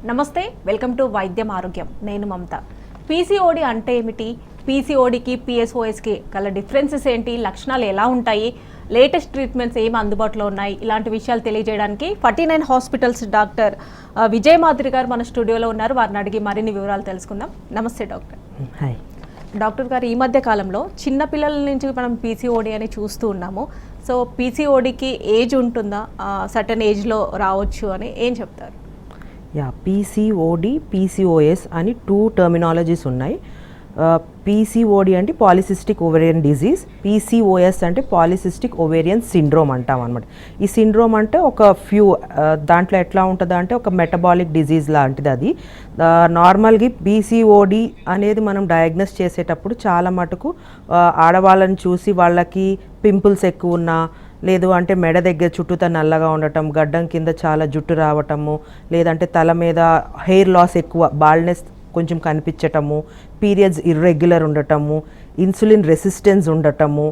నమస్తే, welcome to వైద్యం ఆరోగ్యం. నేను మమత. పీసీఓడి అంటే ఏమిటి, పీసీఓడికి పిఎస్ఓఎస్కి గల డిఫరెన్సెస్ ఏంటి, లక్షణాలు ఎలా ఉంటాయి, లేటెస్ట్ ట్రీట్మెంట్స్ ఏమి అందుబాటులో ఉన్నాయి, ఇలాంటి విషయాలు తెలియజేయడానికి 49 హాస్పిటల్స్ డాక్టర్ విజయ్ మాధురి గారు మన స్టూడియోలో ఉన్నారు. వారిని అడిగి మరిన్ని వివరాలు తెలుసుకుందాం. నమస్తే డాక్టర్. హాయ్ డాక్టర్ గారు, ఈ మధ్య కాలంలో చిన్నపిల్లల నుంచి మనం పీసీఓడి అని చూస్తూ ఉన్నాము. సో పీసీఓడికి ఏజ్ ఉంటుందా, సర్టన్ ఏజ్లో రావచ్చు అని ఏం చెప్తారు? పీసీఓడి పీసీఓఎస్ అని 2 టర్మినాలజీస్ ఉన్నాయి. పీసీఓడి అంటే పాలిసిస్టిక్ ఓవేరియన్ డిజీజ్, పీసీఓఎస్ అంటే పాలిసిస్టిక్ ఓవేరియన్ సిండ్రోమ్ అంటాం అనమాట. ఈ సిండ్రోమ్ అంటే ఒక దాంట్లో ఎట్లా ఉంటుందా అంటే ఒక మెటబాలిక్ డిజీజ్ లాంటిది. అది నార్మల్గా పీసీఓడి అనేది మనం డయాగ్నోస్ చేసేటప్పుడు చాలా మటుకు ఆడవాళ్ళని చూసి వాళ్ళకి పింపుల్స్ ఎక్కువ ఉన్నా, లేదు అంటే మెడ దగ్గర చుట్టూతా నల్లగా ఉండటం, గడ్డం కింద చాలా జుట్టు రావటము, లేదంటే తల మీద హెయిర్ లాస్ ఎక్కువ, బాల్నెస్ కొంచెం కనిపించటము, పీరియడ్స్ ఇర్రెగ్యులర్ ఉండటము, ఇన్సులిన్ రెసిస్టెన్స్ ఉండటము,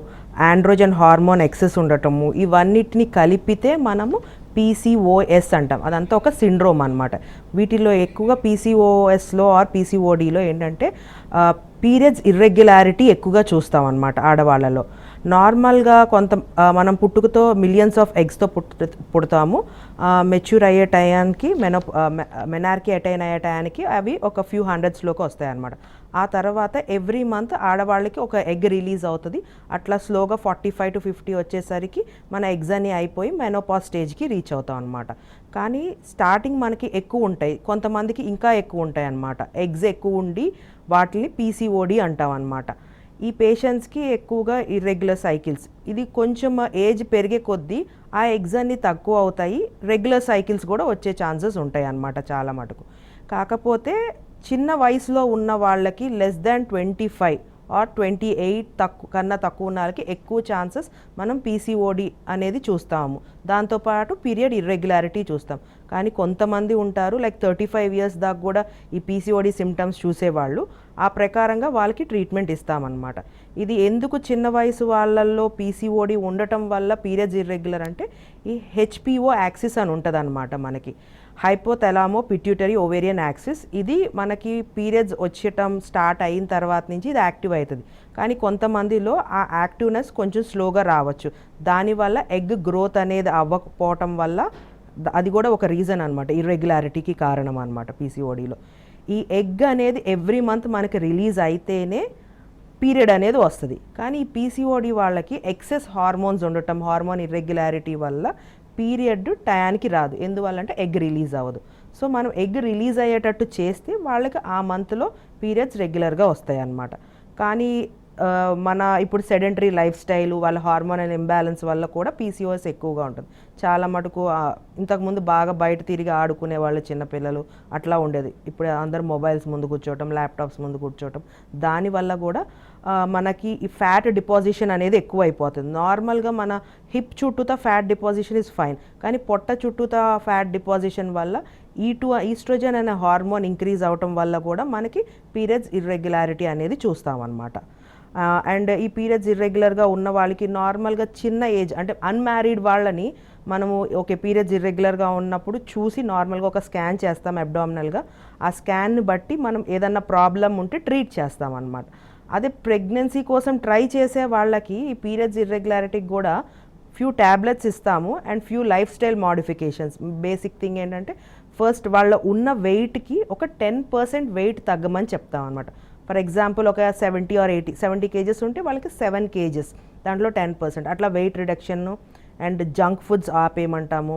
ఆండ్రోజన్ హార్మోన్ ఎక్సెస్ ఉండటము, ఇవన్నిటిని కలిపితే మనము పీసీఓఎస్ అంటాం. అదంతా ఒక సిండ్రోమ్ అనమాట. వీటిలో ఎక్కువగా పీసీఓఎస్లో ఆర్ పీసీఓడిలో ఏంటంటే పీరియడ్స్ ఇర్రెగ్యులారిటీ ఎక్కువగా చూస్తాం అన్నమాట ఆడవాళ్ళలో. నార్మల్గా మనం పుట్టుకతో మిలియన్స్ ఆఫ్ ఎగ్స్తో పుడతాము. మెచ్యూర్ అయ్యే టయానికి మెనార్కి అటైన్ అయ్యే టయానికి అవి ఒక ఫ్యూ హండ్రెడ్స్లోకి వస్తాయి అన్నమాట. ఆ తర్వాత ఎవ్రీ మంత్ ఆడవాళ్ళకి ఒక ఎగ్ రిలీజ్ అవుతుంది. అట్లా స్లోగా 45 to 50 వచ్చేసరికి మన ఎగ్స్ అన్ని అయిపోయి మెనోపాజ్ స్టేజ్కి రీచ్ అవుతాం అనమాట. కానీ స్టార్టింగ్ మనకి ఎక్కువ ఉంటాయి, కొంతమందికి ఇంకా ఎక్కువ ఉంటాయి అన్నమాట. ఎగ్స్ ఎక్కువ ఉండి వాటిని పీసీఓడి అంటాం అన్నమాట. ఈ పేషెంట్స్కి ఎక్కువగా ఇర్రెగ్యులర్ సైకిల్స్, ఇది కొంచెం ఏజ్ పెరిగే కొద్దీ ఆ ఎగ్స్ అన్ని తక్కువ అవుతాయి, రెగ్యులర్ సైకిల్స్ కూడా వచ్చే ఛాన్సెస్ ఉంటాయి అన్నమాట చాలా మటుకు. కాకపోతే చిన్న వయసులో ఉన్న వాళ్ళకి లెస్ దాన్ 25 ఆర్ 28 కన్నా తక్కువ ఉన్న వాళ్ళకి ఎక్కువ ఛాన్సెస్ మనం పీసీఓడి అనేది చూస్తాము. దాంతోపాటు పీరియడ్ ఇర్రెగ్యులారిటీ చూస్తాం. కానీ కొంతమంది ఉంటారు లైక్ 35 years దాకా కూడా ఈ పీసీఓడి సిమ్టమ్స్ చూసేవాళ్ళు. ఆ ప్రకారంగా వాళ్ళకి ట్రీట్మెంట్ ఇస్తామన్నమాట. ఇది ఎందుకు చిన్న వయసు వాళ్ళల్లో పీసీఓడి ఉండటం వల్ల పీరియడ్స్ ఇర్రెగ్యులర్ అంటే ఈ హెచ్పిఓ యాక్సిస్ అని ఉంటుంది అన్నమాట. మనకి హైపోథలామో పిట్యూటరీ ఓవేరియన్ యాక్సిస్, ఇది మనకి పీరియడ్స్ వచ్చటం స్టార్ట్ అయిన తర్వాత నుంచి ఇది యాక్టివ్ అవుతుంది. కానీ కొంతమందిలో ఆ యాక్టివ్నెస్ కొంచెం స్లోగా రావచ్చు. దానివల్ల ఎగ్ గ్రోత్ అనేది అవ్వకపోవటం వల్ల అది కూడా ఒక రీజన్ అనమాట, ఇర్రెగ్యులారిటీకి కారణం అనమాట పీసీఓడిలో. ఈ ఎగ్ అనేది ఎవ్రీ మంత్ మనకి రిలీజ్ అయితేనే పీరియడ్ అనేది వస్తుంది. కానీ ఈ పీసీఓడి వాళ్ళకి ఎక్సెస్ హార్మోన్స్ ఉండటం, హార్మోన్ ఇర్రెగ్యులారిటీ వల్ల పీరియడ్ టయానికి రాదు. ఎందువల్ల అంటే ఎగ్ రిలీజ్ అవ్వదు. సో మనం ఎగ్ రిలీజ్ అయ్యేటట్టు చేస్తే వాళ్ళకి ఆ మంత్లో పీరియడ్స్ రెగ్యులర్గా వస్తాయి అన్నమాట. కానీ మన ఇప్పుడు సెడెంటరీ లైఫ్ స్టైల్, వాళ్ళ హార్మోనల్ ఇంబ్యాలెన్స్ వల్ల కూడా పీసీఓఎస్ ఎక్కువగా ఉంటుంది. చాలా మటుకు ఇంతకుముందు బాగా బయట తిరిగి ఆడుకునే వాళ్ళు చిన్నపిల్లలు అట్లా ఉండేది. ఇప్పుడు అందరూ మొబైల్స్ ముందు కూర్చోవటం, ల్యాప్టాప్స్ ముందు కూర్చోవటం, దానివల్ల కూడా మనకి ఈ ఫ్యాట్ డిపాజిషన్ అనేది ఎక్కువ అయిపోతుంది. నార్మల్గా మన హిప్ చుట్టూతా ఫ్యాట్ డిపాజిషన్ ఇస్ ఫైన్, కానీ పొట్ట చుట్టూతా ఫ్యాట్ డిపాజిషన్ వల్ల ఈస్ట్రోజన్ అనే హార్మోన్ ఇంక్రీజ్ అవటం వల్ల కూడా మనకి పీరియడ్స్ ఇర్రెగ్యులారిటీ అనేది చూస్తామన్నమాట. అండ్ ఈ పీరియడ్స్ ఇర్రెగ్యులర్గా ఉన్న వాళ్ళకి నార్మల్గా చిన్న ఏజ్ అంటే అన్మ్యారీడ్ వాళ్ళని మనము ఓకే పీరియడ్స్ ఇర్రెగ్యులర్గా ఉన్నప్పుడు చూసి నార్మల్గా ఒక స్కాన్ చేస్తాం అబ్డామినల్గా. ఆ స్కాన్ని బట్టి మనం ఏదన్నా ప్రాబ్లం ఉంటే ట్రీట్ చేస్తాం అన్నమాట. అదే ప్రెగ్నెన్సీ కోసం ట్రై చేసే వాళ్ళకి ఈ పీరియడ్స్ ఇర్రెగ్యులారిటీకి కూడా ఫ్యూ ట్యాబ్లెట్స్ ఇస్తాము and few life style modifications. Basic thing ఏంటంటే ఫస్ట్ వాళ్ళ ఉన్న వెయిట్కి ఒక 10% వెయిట్ తగ్గమని చెప్తాం అనమాట. ఫర్ ఎగ్జాంపుల్ ఒక 70 or 70 kgs ఉంటే వాళ్ళకి 7 kgs, దాంట్లో 10% అట్లా weight reduction. And junk foods ఆపేయమంటాము,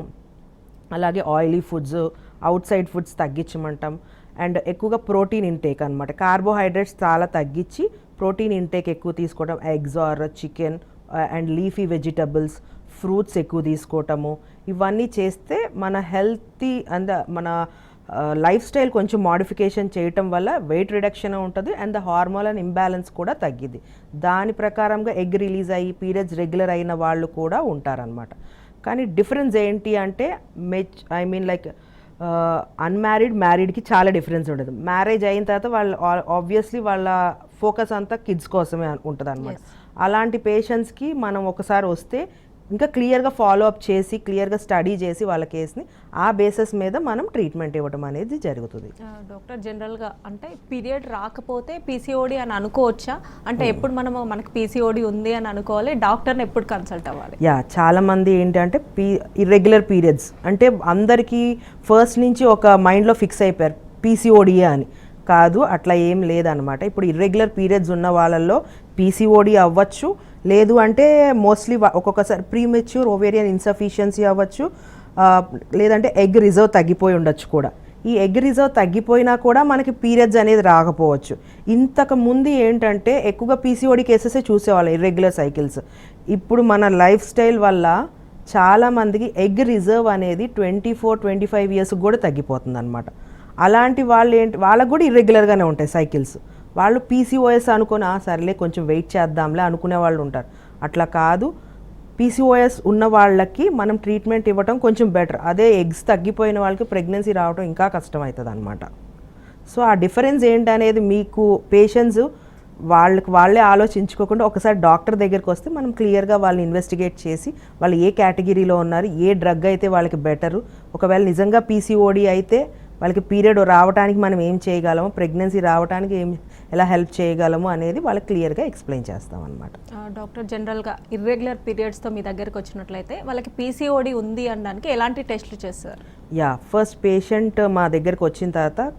అలాగే oily foods, outside foods తగ్గించమంటాం. అండ్ ఎక్కువగా ప్రోటీన్ ఇంటేక్ అనమాట, కార్బోహైడ్రేట్స్ చాలా తగ్గించి ప్రోటీన్ ఇంటేక్ ఎక్కువ తీసుకోవడం, eggs or chicken and leafy vegetables, fruits ఎక్కువ తీసుకోవటము. ఇవన్నీ చేస్తే మన హెల్తీ అండ్ మన లైఫ్ స్టైల్ కొంచెం మోడిఫికేషన్ చేయటం వల్ల వెయిట్ రిడక్షన్ ఉంటుంది అండ్ ద హార్మోనల్ ఇంబ్యాలెన్స్ కూడా తగ్గిద్ది. దాని ప్రకారంగా ఎగ్ రిలీజ్ అయ్యి పీరియడ్స్ రెగ్యులర్ అయిన వాళ్ళు కూడా ఉంటారనమాట. కానీ డిఫరెన్స్ ఏంటి అంటే లైక్ అన్మ్యారీడ్ మ్యారీడ్కి చాలా డిఫరెన్స్ ఉంటుంది. మ్యారేజ్ అయిన తర్వాత వాళ్ళు ఆబ్వియస్లీ వాళ్ళ ఫోకస్ అంతా కిడ్స్ కోసమే ఉంటుంది అనమాట. అలాంటి పేషెంట్స్కి మనం ఒకసారి వస్తే ఇంకా క్లియర్గా ఫాలో అప్ చేసి క్లియర్గా స్టడీ చేసి వాళ్ళ కేసుని ఆ బేసిస్ మీద మనం ట్రీట్మెంట్ ఇవ్వడం అనేది జరుగుతుంది. డాక్టర్ జనరల్గా అంటే పీరియడ్ రాకపోతే పీసీఓడి అని అనుకోవచ్చా? అంటే ఎప్పుడు మనకు పీసీఓడి ఉంది అని అనుకోవాలి, డాక్టర్ని ఎప్పుడు కన్సల్ట్ అవ్వాలి? చాలామంది ఏంటంటే ఇర్రెగ్యులర్ పీరియడ్స్ అంటే అందరికీ ఫస్ట్ నుంచి ఒక మైండ్లో ఫిక్స్ అయిపోయారు పీసీఓడియే అని. కాదు, అట్లా ఏం లేదనమాట. ఇప్పుడు ఇర్రెగ్యులర్ పీరియడ్స్ ఉన్న వాళ్ళల్లో పీసీఓడి అవ్వచ్చు, లేదు అంటే మోస్ట్లీ ఒక్కొక్కసారి ప్రీమెచ్యూర్ ఓవేరియన్ ఇన్సఫిషియన్సీ అవ్వచ్చు, లేదంటే ఎగ్ రిజర్వ్ తగ్గిపోయి ఉండొచ్చు కూడా. ఈ ఎగ్ రిజర్వ్ తగ్గిపోయినా కూడా మనకి పీరియడ్స్ అనేది రాకపోవచ్చు. ఇంతకు ముందు ఏంటంటే ఎక్కువగా పీసీఓడి కేసెసే చూసేవాళ్ళు ఇర్రెగ్యులర్ సైకిల్స్. ఇప్పుడు మన లైఫ్ స్టైల్ వల్ల చాలామందికి ఎగ్ రిజర్వ్ అనేది 24-25 ఇయర్స్కి కూడా తగ్గిపోతుంది అనమాట. అలాంటి వాళ్ళకు కూడా ఇర్రెగ్యులర్గానే ఉంటాయి సైకిల్స్. వాళ్ళు పీసీఓఎస్ అనుకుని సర్లే కొంచెం వెయిట్ చేద్దాంలే అనుకునే వాళ్ళు ఉంటారు. అట్లా కాదు, పీసీఓఎస్ ఉన్న వాళ్ళకి మనం ట్రీట్మెంట్ ఇవ్వటం కొంచెం బెటర్. అదే ఎగ్స్ తగ్గిపోయిన వాళ్ళకి ప్రెగ్నెన్సీ రావడం ఇంకా కష్టం అవుతుంది అనమాట. సో ఆ డిఫరెన్స్ ఏంటనేది మీకు పేషెంట్స్ వాళ్ళే ఆలోచించుకోకుండా ఒకసారి డాక్టర్ దగ్గరికి వస్తే మనం క్లియర్గా వాళ్ళని ఇన్వెస్టిగేట్ చేసి వాళ్ళు ఏ కేటగిరీలో ఉన్నారు, ఏ డ్రగ్ అయితే వాళ్ళకి బెటరు, ఒకవేళ నిజంగా పీసీఓడి అయితే వాళ్ళకి పీరియడ్ రావడానికి మనం ఏం చేయగలము, ప్రెగ్నెన్సీ రావడానికి ఎలా హెల్ప్ చేయగలము అనేది వాళ్ళకి క్లియర్గా ఎక్స్ప్లెయిన్ చేస్తాం అనమాట. డాక్టర్ జనరల్గా ఇర్రెగ్యులర్ పీరియడ్స్తో మీ దగ్గరికి వచ్చినట్లయితే వాళ్ళకి పీసీఓడి ఉంది అనడానికి ఎలాంటి టెస్ట్లు చేస్తారు? ఫస్ట్ పేషెంట్ మా దగ్గరికి వచ్చిన తర్వాత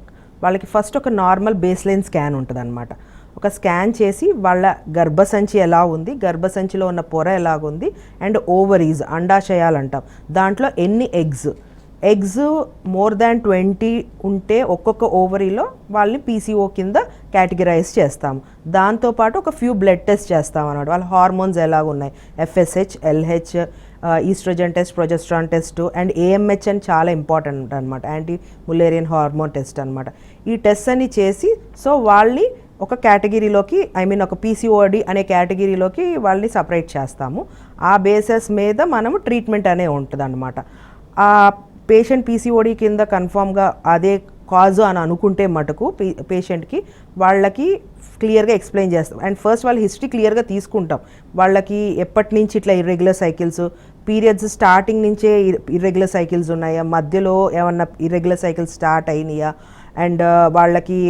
వాళ్ళకి ఫస్ట్ ఒక నార్మల్ బేస్లైన్ స్కాన్ ఉంటుంది అనమాట. ఒక స్కాన్ చేసి వాళ్ళ గర్భసంచి ఎలా ఉంది, గర్భసంచిలో ఉన్న పొర ఎలాగుంది, అండ్ ఓవరీస్ అండాశయాలు అంటాం, దాంట్లో ఎన్ని ఎగ్స్ మోర్ దాన్ 20 ఉంటే ఒక్కొక్క ఓవరీలో వాళ్ళని పీసీఓ కింద కేటగిరైజ్ చేస్తాము. దాంతోపాటు ఒక ఫ్యూ బ్లడ్ టెస్ట్ చేస్తాం అన్నమాట. వాళ్ళ హార్మోన్స్ ఎలాగున్నాయి, FSH, LH, oestrogen test, progesterone test, and AMH అని చాలా ఇంపార్టెంట్ అనమాట, యాంటీ ములేరియన్ హార్మోన్ టెస్ట్ అనమాట. ఈ టెస్ట్ అన్ని చేసి సో వాళ్ళని ఒక కేటగిరీలోకి ఒక పీసీఓడి అనే కేటగిరీలోకి వాళ్ళని సపరేట్ చేస్తాము. ఆ బేసిస్ మీద మనము ట్రీట్మెంట్ అనే ఉంటుంది అనమాట. ఆ పేషెంట్ పీసీఓడి కింద కన్ఫామ్గా అదే కాజు అని అనుకుంటే మటుకు పేషెంట్కి వాళ్ళకి క్లియర్గా ఎక్స్ప్లెయిన్ చేస్తాం. అండ్ ఫస్ట్ వాళ్ళ హిస్టరీ క్లియర్గా తీసుకుంటాం. వాళ్ళకి ఎప్పటి నుంచి ఇట్లా ఇర్రెగ్యులర్ సైకిల్స్, పీరియడ్స్ స్టార్టింగ్ నుంచే ఇర్రెగ్యులర్ సైకిల్స్ ఉన్నాయా, మధ్యలో ఏమన్నా ఇర్రెగ్యులర్ సైకిల్స్ స్టార్ట్ అయినాయా, అండ్ వాళ్ళకి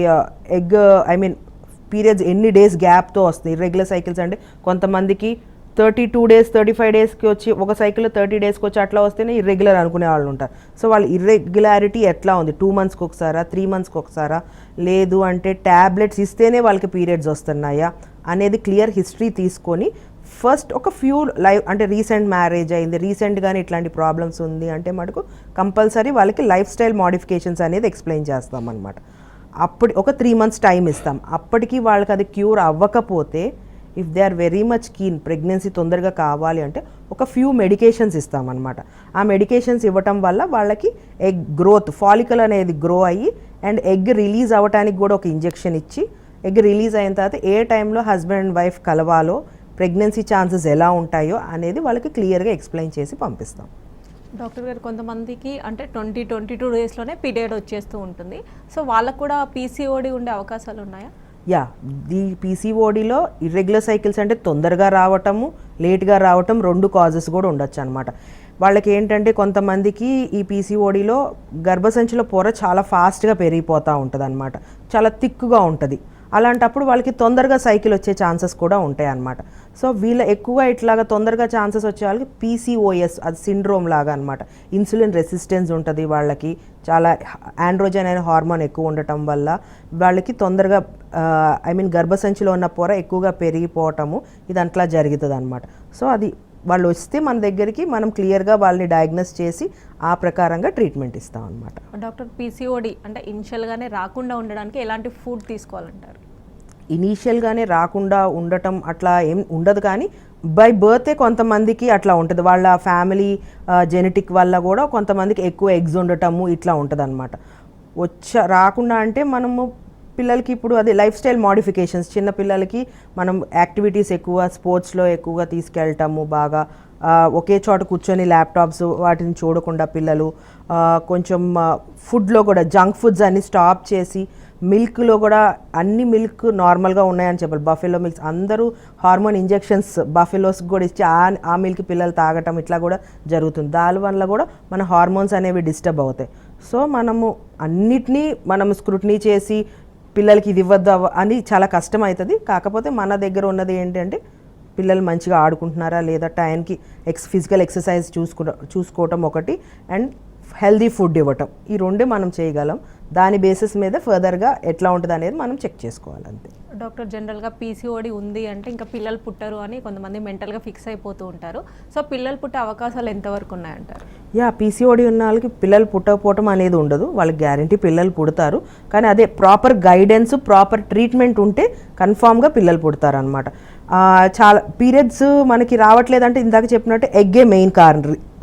పీరియడ్స్ ఎన్ని డేస్ గ్యాప్తో వస్తుంది. ఇర్రెగ్యులర్ సైకిల్స్ అంటే కొంతమందికి 32 డేస్ 35 డేస్కి వచ్చి, ఒక సైకిల్లో 30 డేస్కి వచ్చి అట్లా వస్తేనే ఇర్రెగ్యులర్ అనుకునే వాళ్ళు ఉంటారు. సో వాళ్ళ ఇర్రెగ్యులారిటీ ఎట్లా ఉంది, 2 మంత్స్కి ఒకసారా, 3 మంత్స్కి ఒకసారా, లేదు అంటే ట్యాబ్లెట్స్ ఇస్తేనే వాళ్ళకి పీరియడ్స్ వస్తున్నాయా అనేది క్లియర్ హిస్టరీ తీసుకొని ఫస్ట్ ఒక ఫ్యూ అంటే రీసెంట్ మ్యారేజ్ అయింది, రీసెంట్గానే ఇట్లాంటి ప్రాబ్లమ్స్ ఉంది అంటే మటుకు కంపల్సరీ వాళ్ళకి లైఫ్ స్టైల్ మోడిఫికేషన్స్ అనేది ఎక్స్ప్లెయిన్ చేస్తాం అనమాట. అప్పుడు ఒక 3 మంత్స్ టైం ఇస్తాం. అప్పటికి వాళ్ళకి అది క్యూర్ అవ్వకపోతే, if they are very much keen pregnancy తొందరగా కావాలి అంటే ఒక ఫ్యూ మెడికేషన్స్ ఇస్తామన్నమాట. ఆ మెడికేషన్స్ ఇవ్వటం వల్ల వాళ్ళకి ఎగ్ గ్రోత్, ఫాలికల్ అనేది గ్రో అయ్యి అండ్ ఎగ్ రిలీజ్ అవ్వటానికి కూడా ఒక ఇంజెక్షన్ ఇచ్చి, ఎగ్ రిలీజ్ అయిన తర్వాత ఏ టైంలో హస్బెండ్ అండ్ వైఫ్ కలవాలో, ప్రెగ్నెన్సీ ఛాన్సెస్ ఎలా ఉంటాయో అనేది వాళ్ళకి క్లియర్గా ఎక్స్ప్లెయిన్ చేసి పంపిస్తాం. డాక్టర్ గారు, కొంతమందికి అంటే 22 డేస్లోనే పీరియడ్ వచ్చేస్తూ ఉంటుంది. సో వాళ్ళకు కూడా పీసీఓడి ఉండే అవకాశాలు ఉన్నాయా? ఈ పీసీఓడిలో ఇర్రెగ్యులర్ సైకిల్స్ అంటే తొందరగా రావటము, లేట్గా రావటం 2 కాజెస్ కూడా ఉండొచ్చు అనమాట. వాళ్ళకి ఏంటంటే కొంతమందికి ఈ పీసీఓడిలో గర్భసంచిలో పొర చాలా ఫాస్ట్గా పెరిగిపోతూ ఉంటుంది అనమాట, చాలా థిక్గా ఉంటుంది. అలాంటప్పుడు వాళ్ళకి తొందరగా సైకిల్ వచ్చే ఛాన్సెస్ కూడా ఉంటాయి అన్నమాట. సో వీళ్ళ ఎక్కువగా ఇట్లాగా తొందరగా ఛాన్సెస్ వచ్చే వాళ్ళకి PCOS అది సిండ్రోమ్ లాగా అనమాట. ఇన్సులిన్ రెసిస్టెన్స్ ఉంటుంది వాళ్ళకి, చాలా ఆండ్రోజన్ అనే హార్మోన్ ఎక్కువ ఉండటం వల్ల వాళ్ళకి తొందరగా గర్భసంచిలో ఉన్న పొర ఎక్కువగా పెరిగిపోవటము ఇది అట్లా జరుగుతుంది అనమాట. సో అది వాళ్ళు వస్తే మన దగ్గరికి మనం క్లియర్గా వాళ్ళని డయాగ్నోస్ చేసి ఆ ప్రకారంగా ట్రీట్మెంట్ ఇస్తాం అనమాట. డాక్టర్, పీసీఓడి అంటే ఇనిషియల్గానే రాకుండా ఉండడానికి ఎలాంటి ఫుడ్ తీసుకోవాలంటారు? ఇనీషియల్గానే రాకుండా ఉండటం అట్లా ఏం ఉండదు, కానీ బై బర్తే కొంతమందికి అట్లా ఉంటుంది. వాళ్ళ ఫ్యామిలీ జెనెటిక్ వల్ల కూడా కొంతమందికి ఎక్కువ ఎగ్స్ ఉండటము ఇట్లా ఉంటుంది అనమాట. రాకుండా అంటే మనము పిల్లలకి ఇప్పుడు అది లైఫ్ స్టైల్ మోడిఫికేషన్స్, చిన్న పిల్లలకి మనం యాక్టివిటీస్ ఎక్కువ స్పోర్ట్స్లో ఎక్కువగా తీసుకెళ్ళటము, బాగా ఒకే చోట కూర్చొని ల్యాప్టాప్స్ వాటిని చూడకుండా పిల్లలు కొంచెం ఫుడ్లో కూడా జంక్ ఫుడ్స్ అన్ని స్టాప్ చేసి మిల్క్లో కూడా అన్ని మిల్క్ నార్మల్గా ఉన్నాయని చెప్పాలి. బఫెలో మిల్క్స్ అందరూ హార్మోన్ ఇంజెక్షన్స్ బఫెలోస్కి కూడా ఇచ్చి ఆ మిల్క్ పిల్లలు తాగటం ఇట్లా కూడా జరుగుతుంది. దానివల్ల కూడా మన హార్మోన్స్ అనేవి డిస్టర్బ్ అవుతాయి. సో మనము అన్నిటినీ మనం స్క్రూటినీ చేసి పిల్లలకి ఇది ఇవ్వద్దు అని చాలా కష్టం అవుతుంది. కాకపోతే మన దగ్గర ఉన్నది ఏంటంటే పిల్లలు మంచిగా ఆడుకుంటున్నారా లేదా, టైంకి ఫిజికల్ ఎక్సర్సైజ్ చూసుకోవటం ఒకటి, అండ్ హెల్దీ ఫుడ్ ఇవ్వటం, ఈ రెండే మనం చేయగలం. దాని బేసిస్ మీద ఫర్దర్గా ఎట్లా ఉంటుంది అనేది మనం చెక్ చేసుకోవాలి అంతే. డాక్టర్, జనరల్గా పీసీఓడి ఉంది అంటే ఇంకా పిల్లలు పుట్టరు అని కొంతమంది మెంటల్గా ఫిక్స్ అయిపోతూ ఉంటారు. సో పిల్లలు పుట్టే అవకాశాలు ఎంతవరకు ఉన్నాయంటారు? పీసీఓడి ఉన్న వాళ్ళకి పిల్లలు పుట్టకపోవటం అనేది ఉండదు. వాళ్ళకి గ్యారంటీ పిల్లలు పుడతారు. కానీ అదే ప్రాపర్ గైడెన్స్, ప్రాపర్ ట్రీట్మెంట్ ఉంటే కన్ఫామ్గా పిల్లలు పుడతారు అనమాట. చాలా పీరియడ్స్ మనకి రావట్లేదంటే ఇందాక చెప్పినట్టు ఎగ్గే మెయిన్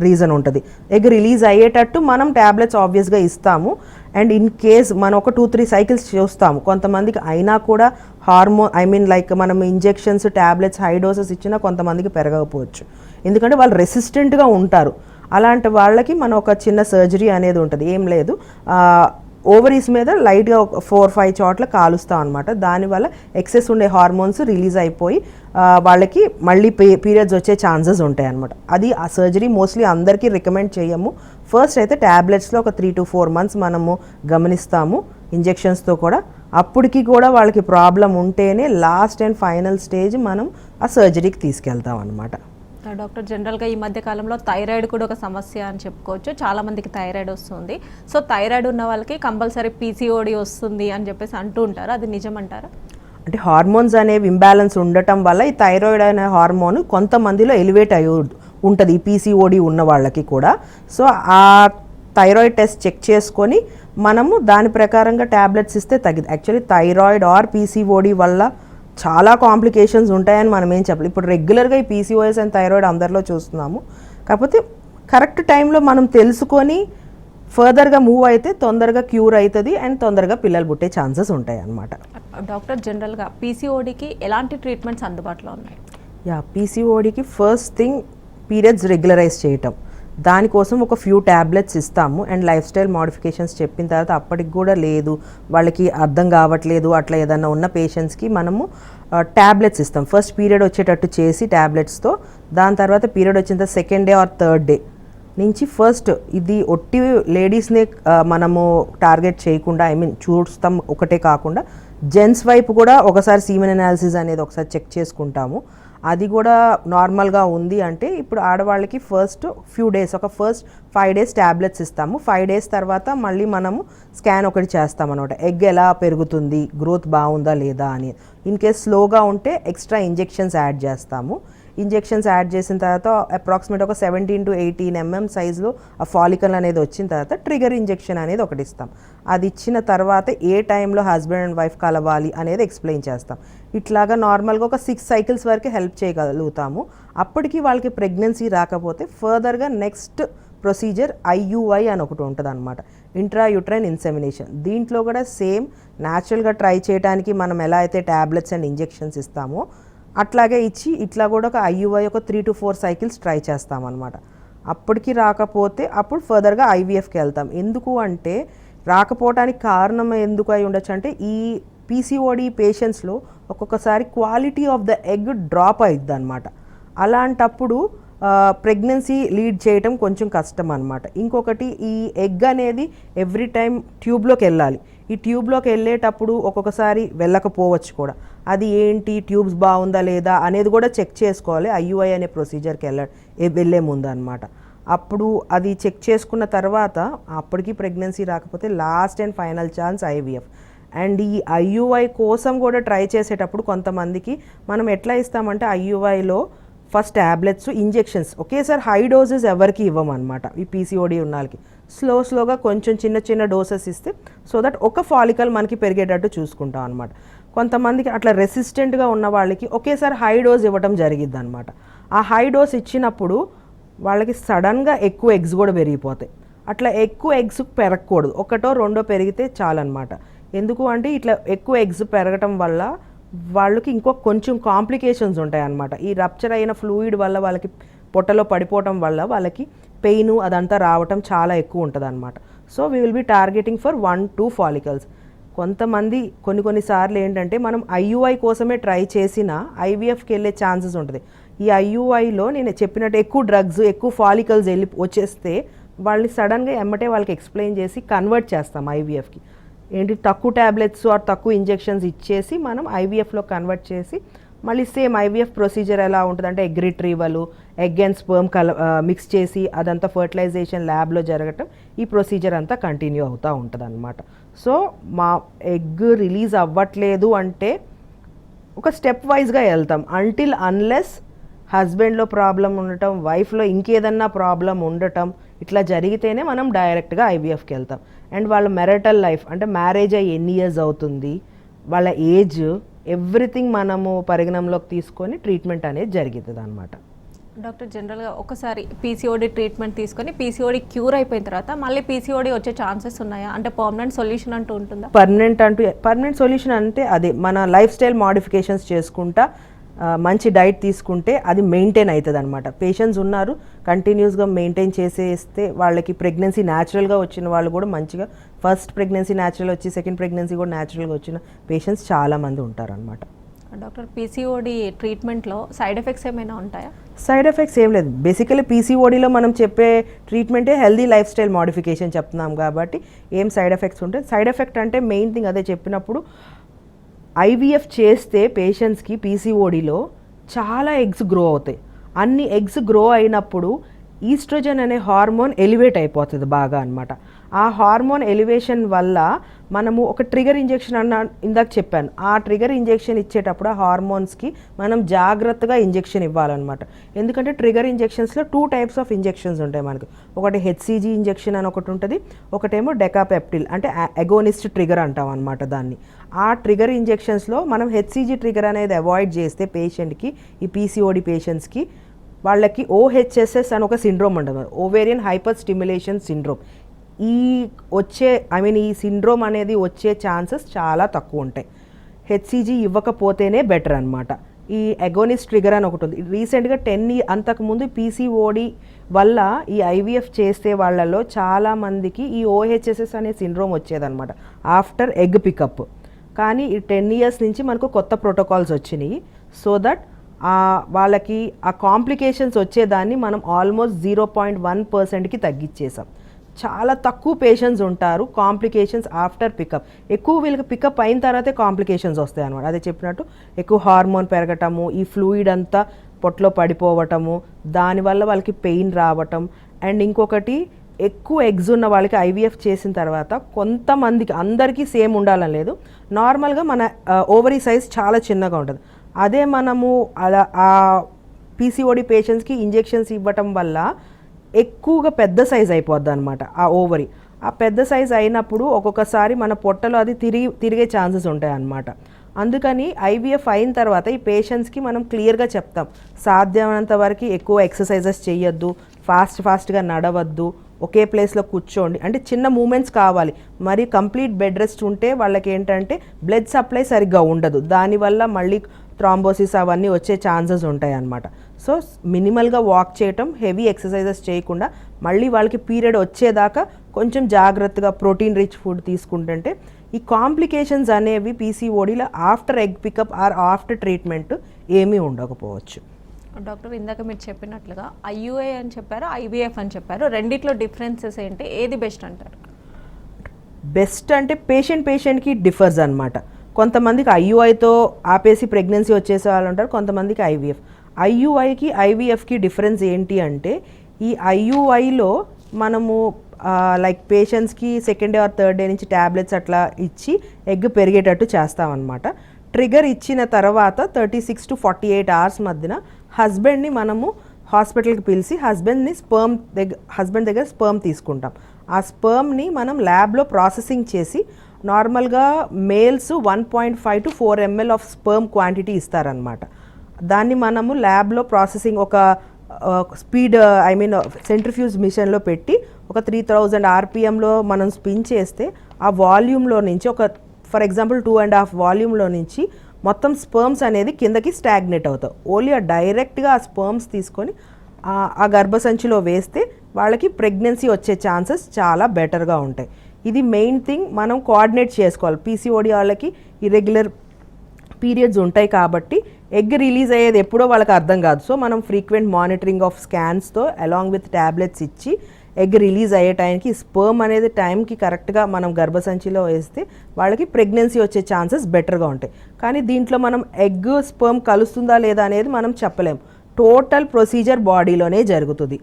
రీజన్ ఉంటుంది. ఎగ్ రిలీజ్ అయ్యేటట్టు మనం ట్యాబ్లెట్స్ ఆబ్వియస్గా ఇస్తాము. అండ్ ఇన్ కేస్ మనం ఒక 2-3 సైకిల్స్ చూస్తాము. కొంతమందికి అయినా కూడా హార్మోన్ లైక్ మనం ఇంజెక్షన్స్ ట్యాబ్లెట్స్ హై డోసెస్ ఇచ్చినా కొంతమందికి పెరగకపోవచ్చు. ఎందుకంటే వాళ్ళు రెసిస్టెంట్గా ఉంటారు. అలాంటి వాళ్ళకి మనం ఒక చిన్న సర్జరీ అనేది ఉంటుంది. ఏం లేదు, ఓవరీస్ మీద లైట్గా ఒక 4-5 చోట్ల కాలుస్తాం అనమాట. దానివల్ల ఎక్సెస్ ఉండే హార్మోన్స్ రిలీజ్ అయిపోయి వాళ్ళకి మళ్ళీ పీరియడ్స్ వచ్చే ఛాన్సెస్ ఉంటాయి అనమాట. అది ఆ సర్జరీ మోస్ట్లీ అందరికీ రికమెండ్ చేయము. ఫస్ట్ అయితే ట్యాబ్లెట్స్లో ఒక 3 to 4 months మనము గమనిస్తాము ఇంజెక్షన్స్తో కూడా. అప్పటికి కూడా వాళ్ళకి ప్రాబ్లం ఉంటేనే లాస్ట్ అండ్ ఫైనల్ స్టేజ్ మనం ఆ సర్జరీకి తీసుకెళ్తాం అనమాట. డాక్టర్, జనరల్గా ఈ మధ్య కాలంలో థైరాయిడ్ కూడా ఒక సమస్య అని చెప్పుకోవచ్చు. చాలామందికి థైరాయిడ్ వస్తుంది. సో థైరాయిడ్ ఉన్న వాళ్ళకి కంపల్సరీ పీసీఓడి వస్తుంది అని చెప్పేసి అంటూ ఉంటారు. అది నిజమంటారా? అంటే హార్మోన్స్ అనేవి ఇంబ్యాలెన్స్ ఉండటం వల్ల ఈ థైరాయిడ్ అనే హార్మోన్ కొంతమందిలో ఎలివేట్ అయ్యి ఉంటుంది, ఈ పీసీఓడి ఉన్న వాళ్ళకి కూడా. సో ఆ థైరాయిడ్ టెస్ట్ చెక్ చేసుకొని మనము దాని ప్రకారంగా ట్యాబ్లెట్స్ ఇస్తే తగ్గింది. యాక్చువల్లీ థైరాయిడ్ ఆర్ పీసీఓడి వల్ల చాలా కాంప్లికేషన్స్ ఉంటాయని మనం ఏం చెప్పాలి. ఇప్పుడు రెగ్యులర్గా ఈ పీసీఓఎస్ అండ్ థైరాయిడ్ అందరిలో చూస్తున్నాము. కాకపోతే కరెక్ట్ టైంలో మనం తెలుసుకొని ఫర్దర్గా మూవ్ అయితే తొందరగా క్యూర్ అవుతుంది అండ్ తొందరగా పిల్లలు పుట్టే ఛాన్సెస్ ఉంటాయి అన్నమాట. డాక్టర్, జనరల్గా పీసీఓడికి ఎలాంటి ట్రీట్మెంట్స్ అందుబాటులో ఉన్నాయి? పీసీఓడికి ఫస్ట్ థింగ్ పీరియడ్స్ రెగ్యులరైజ్ చేయటం. దానికోసం ఒక ఫ్యూ ట్యాబ్లెట్స్ ఇస్తాము అండ్ లైఫ్ స్టైల్ మోడిఫికేషన్స్ చెప్పిన తర్వాత అప్పటికి కూడా లేదు, వాళ్ళకి అర్థం కావట్లేదు, అట్లా ఏదన్నా ఉన్న పేషెంట్స్కి మనము ట్యాబ్లెట్స్ ఇస్తాం. ఫస్ట్ పీరియడ్ వచ్చేటట్టు చేసి ట్యాబ్లెట్స్తో, దాని తర్వాత పీరియడ్ వచ్చిన తర్వాత 2nd day or 3rd day నుంచి ఫస్ట్ ఇది ఒట్టి లేడీస్నే మనము టార్గెట్ చేయకుండా చూస్తాం ఒకటే కాకుండా జెంట్స్ వైపు కూడా ఒకసారి సీమెన్ అనాలిసిస్ అనేది ఒకసారి చెక్ చేసుకుంటాము. అది కూడా నార్మల్గా ఉంది అంటే ఇప్పుడు ఆడవాళ్ళకి ఫస్ట్ ఫ్యూ డేస్ ఒక ఫస్ట్ 5 days ట్యాబ్లెట్స్ ఇస్తాము. 5 days తర్వాత మళ్ళీ మనము స్కాన్ ఒకటి చేస్తాం అనమాట. ఎగ్ ఎలా పెరుగుతుంది, గ్రోత్ బాగుందా లేదా అని. ఇన్ కేస్ స్లోగా ఉంటే ఎక్స్ట్రా ఇంజెక్షన్స్ యాడ్ చేస్తాము. ఇంజెక్షన్స్ యాడ్ చేసిన తర్వాత అప్రాక్సిమేట్ ఒక 17 to 18 mm సైజులో ఆ ఫాలికల్ అనేది వచ్చిన తర్వాత ట్రిగర్ ఇంజెక్షన్ అనేది ఒకటి ఇస్తాం. అది ఇచ్చిన తర్వాత ఏ టైంలో హస్బెండ్ అండ్ వైఫ్ కలవాలి అనేది ఎక్స్ప్లెయిన్ చేస్తాం. ఇట్లాగా నార్మల్గా ఒక 6 cycles వరకు హెల్ప్ చేయగలుగుతాము. అప్పటికి వాళ్ళకి ప్రెగ్నెన్సీ రాకపోతే ఫర్దర్గా నెక్స్ట్ ప్రొసీజర్ IUI అని ఒకటి ఉంటుంది అనమాట, ఇంట్రాయూట్రైన్ ఇన్సెమినేషన్. దీంట్లో కూడా సేమ్ న్యాచురల్గా ట్రై చేయడానికి మనం ఎలా అయితే ట్యాబ్లెట్స్ అండ్ ఇంజెక్షన్స్ ఇస్తామో అట్లాగే ఇచ్చి ఇట్లా కూడా ఒక IUI ఒక 3 to 4 cycles ట్రై చేస్తామన్నమాట. అప్పటికి రాకపోతే అప్పుడు ఫర్దర్గా IVFకి వెళ్తాం. ఎందుకు అంటే రాకపోవడానికి కారణం ఎందుకు అయి ఉండొచ్చు అంటే ఈ పీసీఓడి పేషెంట్స్లో ఒక్కొక్కసారి quality of the egg drop అవుద్ది అనమాట. అలాంటప్పుడు ప్రెగ్నెన్సీ లీడ్ చేయటం కొంచెం కష్టం అనమాట. ఇంకొకటి ఈ ఎగ్ అనేది ఎవ్రీ టైం ట్యూబ్లోకి వెళ్ళాలి. ఈ ట్యూబ్లోకి వెళ్ళేటప్పుడు ఒక్కొక్కసారి వెళ్ళకపోవచ్చు కూడా. అది ఏంటి, ట్యూబ్స్ బాగుందా లేదా అనేది కూడా చెక్ చేసుకోవాలి IUI అనే ప్రొసీజర్కి వెళ్ళే ముందు అనమాట. అప్పుడు అది చెక్ చేసుకున్న తర్వాత అప్పటికి ప్రెగ్నెన్సీ రాకపోతే last and final chance IVF. And ఈ IUI కోసం కూడా ట్రై చేసేటప్పుడు కొంతమందికి మనం ఎట్లా ఇస్తామంటే IUIలో ఫస్ట్ ట్యాబ్లెట్స్ ఇంజెక్షన్స్ ఒకేసారి హై డోసెస్ ఎవరికి ఇవ్వమన్నమాట. ఈ పీసీఓడి ఉన్న వాళ్ళకి స్లోగా కొంచెం చిన్న డోసెస్ ఇస్తే సో దట్ ఒక ఫాలికల్ మనకి పెరిగేటట్టు చూసుకుంటాం అనమాట. కొంతమందికి అట్లా రెసిస్టెంట్గా ఉన్న వాళ్ళకి ఒకేసారి హై డోస్ ఇవ్వటం జరిగిద్ది అనమాట. ఆ హై డోస్ ఇచ్చినప్పుడు వాళ్ళకి సడన్గా ఎక్కువ ఎగ్స్ కూడా పెరిగిపోతాయి. అట్లా ఎక్కువ ఎగ్స్ పెరగకూడదు, 1 or 2 పెరిగితే చాలన్నమాట. ఎందుకు అంటే ఇట్లా ఎక్కువ ఎగ్స్ పెరగటం వల్ల వాళ్ళకి ఇంకో కొంచెం కాంప్లికేషన్స్ ఉంటాయి అన్నమాట. ఈ రప్చర్ అయిన ఫ్లూయిడ్ వల్ల వాళ్ళకి పొట్టలో పడిపోవటం వల్ల వాళ్ళకి పెయిన్ అదంతా రావటం చాలా ఎక్కువ ఉంటుంది అనమాట. So we will be targeting for 1-2 follicles. కొంతమంది కొన్నిసార్లు ఏంటంటే మనం ఐయుఐ కోసమే ట్రై చేసినా ఐవీఎఫ్కి వెళ్ళే ఛాన్సెస్ ఉంటుంది. ఈ ఐయుఐలో నేను చెప్పినట్టు ఎక్కువ డ్రగ్స్ ఎక్కువ ఫాలికల్స్ వచ్చేస్తే వాళ్ళని సడన్గా ఎమ్మటే వాళ్ళకి ఎక్స్ప్లెయిన్ చేసి కన్వర్ట్ చేస్తాం ఐవీఎఫ్కి. ఏంటి తక్కువ ట్యాబ్లెట్స్ ఆర్ తక్కువ ఇంజెక్షన్స్ ఇచ్చేసి మనం ఐవీఎఫ్లో కన్వర్ట్ చేసి మళ్ళీ సేమ్ ఐవీఎఫ్ ప్రొసీజర్ ఎలా ఉంటుందంటే egg retrieval, egg and sperm mix చేసి అదంతా ఫర్టిలైజేషన్ ల్యాబ్లో జరగటం, ఈ ప్రొసీజర్ అంతా కంటిన్యూ అవుతూ ఉంటుంది అనమాట. సో మా ఎగ్ రిలీజ్ అవ్వట్లేదు అంటే ఒక స్టెప్ వైజ్గా వెళ్తాం. అన్లెస్ హస్బెండ్లో ప్రాబ్లం ఉండటం, వైఫ్లో ఇంకేదన్నా ప్రాబ్లం ఉండటం ఇట్లా జరిగితేనే మనం డైరెక్ట్గా ఐవీఎఫ్కి వెళ్తాం. అండ్ వాళ్ళ మెరిటల్ లైఫ్ అంటే మ్యారేజ్ అయ్యి ఎన్ని ఇయర్స్ అవుతుంది, వాళ్ళ ఏజ్, ఎవ్రీథింగ్ మనము పరిగణంలోకి తీసుకొని ట్రీట్మెంట్ అనేది జరుగుతుంది అనమాట. డాక్టర్, జనరల్గా ఒకసారి పీసీఓడి ట్రీట్మెంట్ తీసుకొని పీసీఓడి క్యూర్ అయిపోయిన తర్వాత మళ్ళీ పీసీఓడి వచ్చే ఛాన్సెస్ ఉన్నాయా? అంటే పర్మనెంట్ సొల్యూషన్ అంటూ ఉంటుందా? పర్మనెంట్ సొల్యూషన్ అంటే అదే మన లైఫ్ స్టైల్ మాడిఫికేషన్స్ చేసుకుంటా మంచి డైట్ తీసుకుంటే అది మెయింటైన్ అవుతుంది అనమాట. పేషెంట్స్ ఉన్నారు కంటిన్యూస్గా మెయింటైన్ చేసేస్తే వాళ్ళకి ప్రెగ్నెన్సీ న్యాచురల్గా వచ్చిన వాళ్ళు కూడా మంచిగా ఫస్ట్ ప్రెగ్నెన్సీ న్యాచురల్ వచ్చి సెకండ్ ప్రెగ్నెన్సీ కూడా న్యాచురల్గా వచ్చిన పేషెంట్స్ చాలామంది ఉంటారనమాట. డాక్టర్, పీసీఓడి ట్రీట్మెంట్లో సైడ్ ఎఫెక్ట్స్ ఏమైనా ఉంటాయా? సైడ్ ఎఫెక్ట్స్ ఏం లేదు. బేసికలీ పీసీఓడిలో మనం చెప్పే ట్రీట్మెంటే హెల్దీ లైఫ్ స్టైల్ మాడిఫికేషన్ చెప్తున్నాం కాబట్టి ఏం సైడ్ ఎఫెక్ట్స్ ఉంటాయి. సైడ్ ఎఫెక్ట్ అంటే మెయిన్ థింగ్ అదే చెప్పినప్పుడు ఐవీఎఫ్ చేస్తే పేషెంట్స్కి పీసీఓడిలో చాలా ఎగ్స్ గ్రో అవుతాయి. అన్ని ఎగ్స్ గ్రో అయినప్పుడు ఈస్ట్రోజన్ అనే హార్మోన్ ఎలివేట్ అయిపోతుంది బాగా అనమాట. ఆ హార్మోన్ ఎలివేషన్ వల్ల మనము ఒక ట్రిగర్ ఇంజెక్షన్ ఇందాక చెప్పాను, ఆ ట్రిగర్ ఇంజెక్షన్ ఇచ్చేటప్పుడు ఆ హార్మోన్స్కి మనం జాగ్రత్తగా ఇంజెక్షన్ ఇవ్వాలన్నమాట. ఎందుకంటే ట్రిగర్ ఇంజెక్షన్స్లో 2 టైప్స్ ఆఫ్ ఇంజెక్షన్స్ ఉంటాయి మనకు. ఒకటి హెచ్సిజీ ఇంజెక్షన్ అని ఒకటి ఉంటుంది, ఒకటేమో డెకాపెప్టిల్ అంటే అగోనిస్ట్ ట్రిగర్ అంటాం అనమాట దాన్ని. ఆ ట్రిగర్ ఇంజెక్షన్స్లో మనం హెచ్సిజీ ట్రిగర్ అనేది అవాయిడ్ చేస్తే పేషెంట్కి, ఈ పీసీఓడి పేషెంట్స్కి వాళ్ళకి ఓహెచ్ఎస్ఎస్ అని ఒక సిండ్రోమ్ ఉంటుంది, ఓవేరియన్ హైపర్ స్టిమ్యులేషన్ సిండ్రోమ్. ఈ సిండ్రోమ్ అనేది వచ్చే ఛాన్సెస్ చాలా తక్కువ ఉంటాయి. హెచ్సిజీ ఇవ్వకపోతేనే బెటర్ అనమాట. ఈ అగోనిస్ట్ ట్రిగర్ అని ఒకటి ఉంది. రీసెంట్గా అంతకుముందు పీసీఓడి వల్ల ఈ ఐవీఎఫ్ చేస్తే వాళ్ళలో చాలామందికి ఈ ఓహెచ్ఎస్ఎస్ అనే సిండ్రోమ్ వచ్చేదన్నమాట ఆఫ్టర్ ఎగ్ పికప్. కానీ ఈ 10 years నుంచి మనకు కొత్త ప్రోటోకాల్స్ వచ్చినాయి. సో దట్ వాళ్ళకి ఆ కాంప్లికేషన్స్ వచ్చేదాన్ని మనం ఆల్మోస్ట్ 0.1%కి తగ్గించేసాం. చాలా తక్కువ పేషెంట్స్ ఉంటారు కాంప్లికేషన్స్ ఆఫ్టర్ పికప్. ఎక్కువ వీళ్ళకి పికప్ అయిన తర్వాతే కాంప్లికేషన్స్ వస్తాయి అనమాట. అదే చెప్పినట్టు ఎక్కువ హార్మోన్ పెరగటము, ఈ ఫ్లూయిడ్ అంతా పొట్టలో పడిపోవటము, దానివల్ల వాళ్ళకి పెయిన్ రావటం. అండ్ ఇంకొకటి ఎక్కువ ఎగ్స్ ఉన్న వాళ్ళకి ఐవీఎఫ్ చేసిన తర్వాత కొంతమందికి, అందరికీ సేమ్ ఉండాలని లేదు, నార్మల్గా మన ఓవరీ సైజ్ చాలా చిన్నగా ఉంటుంది. అదే మనము అలా ఆ పీసీఓడి పేషెంట్స్కి ఇంజెక్షన్స్ ఇవ్వటం వల్ల ఎక్కువగా పెద్ద సైజ్ అయిపోద్ది అనమాట ఆ ఓవరీ. ఆ పెద్ద సైజ్ అయినప్పుడు ఒక్కొక్కసారి మన పొట్టలో అది తిరిగే ఛాన్సెస్ ఉంటాయి అన్నమాట. అందుకని ఐవీఎఫ్ అయిన తర్వాత ఈ పేషెంట్స్కి మనం క్లియర్గా చెప్తాం, సాధ్యమైనంత వరకు ఎక్కువ ఎక్సర్సైజెస్ చేయొద్దు, ఫాస్ట్గా నడవద్దు, ఒకే ప్లేస్లో కూర్చోండి. అంటే చిన్న మూమెంట్స్ కావాలి. మరి కంప్లీట్ బెడ్ రెస్ట్ ఉంటే వాళ్ళకి ఏంటంటే బ్లడ్ సప్లై సరిగ్గా ఉండదు, దానివల్ల మళ్ళీ థ్రాంబోసిస్ అవన్నీ వచ్చే ఛాన్సెస్ ఉంటాయి అన్నమాట. సో మినిమల్గా వాక్ చేయటం, హెవీ ఎక్సర్సైజెస్ చేయకుండా మళ్ళీ వాళ్ళకి పీరియడ్ వచ్చేదాకా కొంచెం జాగ్రత్తగా ప్రోటీన్ రిచ్ ఫుడ్ తీసుకుంటుంటే ఈ కాంప్లికేషన్స్ అనేవి పీసీఓడిలో after egg pickup or after treatment ఏమీ ఉండకపోవచ్చు. డాక్టర్, ఇందాక మీరు చెప్పినట్లుగా ఐయుఐ అని చెప్పారు, ఐవీఎఫ్ అని చెప్పారు, రెండిట్లో డిఫరెన్సెస్ ఏంటి, ఏది బెస్ట్ అంటారు? బెస్ట్ అంటే పేషెంట్కి డిఫర్స్ అనమాట. కొంతమందికి ఐయుఐతో ఆపేసి ప్రెగ్నెన్సీ వచ్చేసే వాళ్ళు ఉంటారు, కొంతమందికి ఐవీఎఫ్. ఐయుఐకి ఐవీఎఫ్కి డిఫరెన్స్ ఏంటి అంటే, ఈ ఐయుఐలో మనము లైక్ పేషెంట్స్కి second day or third day నుంచి ట్యాబ్లెట్స్ అట్లా ఇచ్చి ఎగ్ పెరిగేటట్టు చేస్తామన్నమాట. ట్రిగర్ ఇచ్చిన తర్వాత 36 to 48 hours మధ్యన హస్బెండ్ని మనము హాస్పిటల్కి పిలిచి హస్బెండ్ దగ్గర స్పర్మ్ తీసుకుంటాం. ఆ స్పర్మ్ని మనం ల్యాబ్లో ప్రాసెసింగ్ చేసి నార్మల్గా males 1.5 to 4 ml of sperm quantity ఇస్తారనమాట. దాన్ని మనము ల్యాబ్లో ప్రాసెసింగ్ ఒక స్పీడ్ సెంట్రిఫ్యూజ్ మిషన్లో పెట్టి ఒక 3000 RPMలో మనం స్పిన్ చేస్తే ఆ వాల్యూమ్లో నుంచి ఒక ఫర్ ఎగ్జాంపుల్ 2.5 వాల్యూమ్లో నుంచి మొత్తం స్పర్మ్స్ అనేది కిందకి స్టాగ్నేట్ అవుతాయి. ఓన్లీ డైరెక్ట్గా ఆ స్పర్మ్స్ తీసుకొని ఆ గర్భసంచిలో వేస్తే వాళ్ళకి ప్రెగ్నెన్సీ వచ్చే ఛాన్సెస్ చాలా బెటర్గా ఉంటాయి. ఇది మెయిన్ థింగ్ మనం కోఆర్డినేట్ చేసుకోవాలి. పీసీఓడి వాళ్ళకి ఇర్రెగ్యులర్ పీరియడ్స్ ఉంటాయి కాబట్టి ఎగ్ రిలీజ్ అయ్యేది ఎప్పుడో వాళ్ళకి అర్థం కాదు. సో మనం ఫ్రీక్వెంట్ మానిటరింగ్ ఆఫ్ స్కాన్స్తో అలాంగ్ విత్ ట్యాబ్లెట్స్ ఇచ్చి ఎగ్ రిలీజ్ అయ్యే టైంకి స్పర్మ్ అనేది టైంకి కరెక్ట్గా మనం గర్భసంచిలో వేస్తే వాళ్ళకి ప్రెగ్నెన్సీ వచ్చే ఛాన్సెస్ బెటర్గా ఉంటాయి. కానీ దీంట్లో మనం ఎగ్ స్పర్మ్ కలుస్తుందా లేదా అనేది మనం చెప్పలేం. టోటల్ ప్రొసీజర్ బాడీలోనే జరుగుతుంది.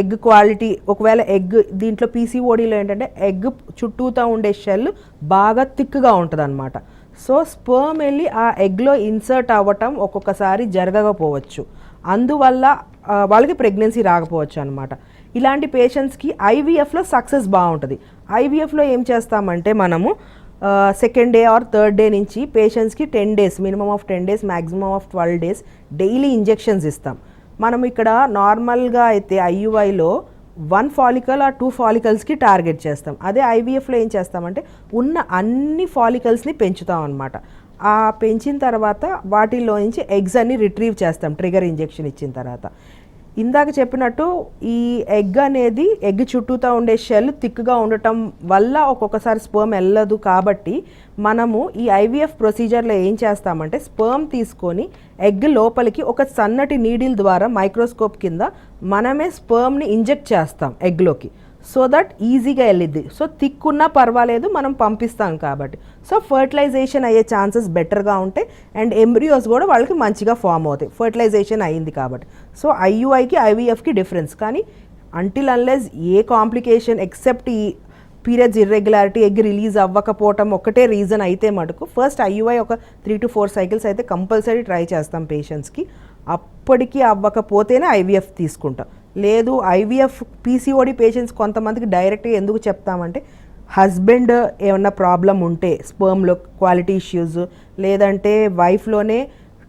ఎగ్ క్వాలిటీ, ఒకవేళ ఎగ్ దీంట్లో పీసీఓడిలో ఏంటంటే ఎగ్ చుట్టూతా ఉండే షెల్ బాగా థిక్గా ఉంటుంది అనమాట. సో స్పర్మ్ వెళ్ళి ఆ ఎగ్లో ఇన్సర్ట్ అవ్వటం ఒక్కొక్కసారి జరగకపోవచ్చు, అందువల్ల వాళ్ళకి ప్రెగ్నెన్సీ రాకపోవచ్చు అనమాట. ఇలాంటి పేషెంట్స్కి ఐవీఎఫ్లో సక్సెస్ బాగుంటుంది. ఐవీఎఫ్లో ఏం చేస్తామంటే మనము second day or third day నుంచి పేషెంట్స్కి 10 days, minimum of 10 days, maximum of 12 days daily injections ఇస్తాం. మనం ఇక్కడ నార్మల్గా అయితే ఐయుఐలో 1 follicle ఆర్ 2 folliclesకి టార్గెట్ చేస్తాం. అదే ఐవీఎఫ్లో ఏం చేస్తామంటే ఉన్న అన్ని ఫాలికల్స్ని పెంచుతాం అనమాట. ఆ పెంచిన తర్వాత వాటిల్లో నుంచి ఎగ్స్ అన్ని రిట్రీవ్ చేస్తాం ట్రిగర్ ఇంజెక్షన్ ఇచ్చిన తర్వాత. ఇందాక చెప్పినట్టు ఈ ఎగ్ అనేది ఎగ్ చుట్టూతా ఉండే షెల్ థిక్గా ఉండటం వల్ల ఒక్కొక్కసారి స్పర్మ్ వెళ్ళదు. కాబట్టి మనము ఈ ఐవీఎఫ్ ప్రొసీజర్లో ఏం చేస్తామంటే స్పర్మ్ తీసుకొని ఎగ్ లోపలికి ఒక సన్నటి నీడిల్ ద్వారా మైక్రోస్కోప్ కింద మనమే స్పర్మ్ని ఇంజెక్ట్ చేస్తాం ఎగ్లోకి. సో దట్ ఈజీగా వెళ్ళిద్ది. సో థిక్ ఉన్నా పర్వాలేదు, మనం పంపిస్తాం కాబట్టి. సో ఫర్టిలైజేషన్ అయ్యే ఛాన్సెస్ బెటర్గా ఉంటాయి అండ్ ఎంబ్రియోస్ కూడా వాళ్ళకి మంచిగా ఫామ్ అవుతాయి, ఫర్టిలైజేషన్ అయ్యింది కాబట్టి. సో ఐయుఐకి ఐవీఎఫ్కి డిఫరెన్స్. కానీ until unless a complication except ఈ పీరియడ్స్ ఇర్రెగ్యులారిటీ, ఎగ్ రిలీజ్ అవ్వకపోవటం ఒకటే రీజన్ అయితే మటుకు ఫస్ట్ ఐయుఐ ఒక 3 to 4 cycles అయితే కంపల్సరీ ట్రై చేస్తాం పేషెంట్స్కి. అప్పటికి అవ్వకపోతేనే ఐవీఎఫ్ తీసుకుంటాం. లేదు ఐవీఎఫ్ పీసీఓడి పేషెంట్స్ కొంతమందికి డైరెక్ట్గా ఎందుకు చెప్తామంటే హస్బెండ్ ఏమన్నా ప్రాబ్లం ఉంటే స్పర్మ్లో క్వాలిటీ ఇష్యూస్, లేదంటే వైఫ్లోనే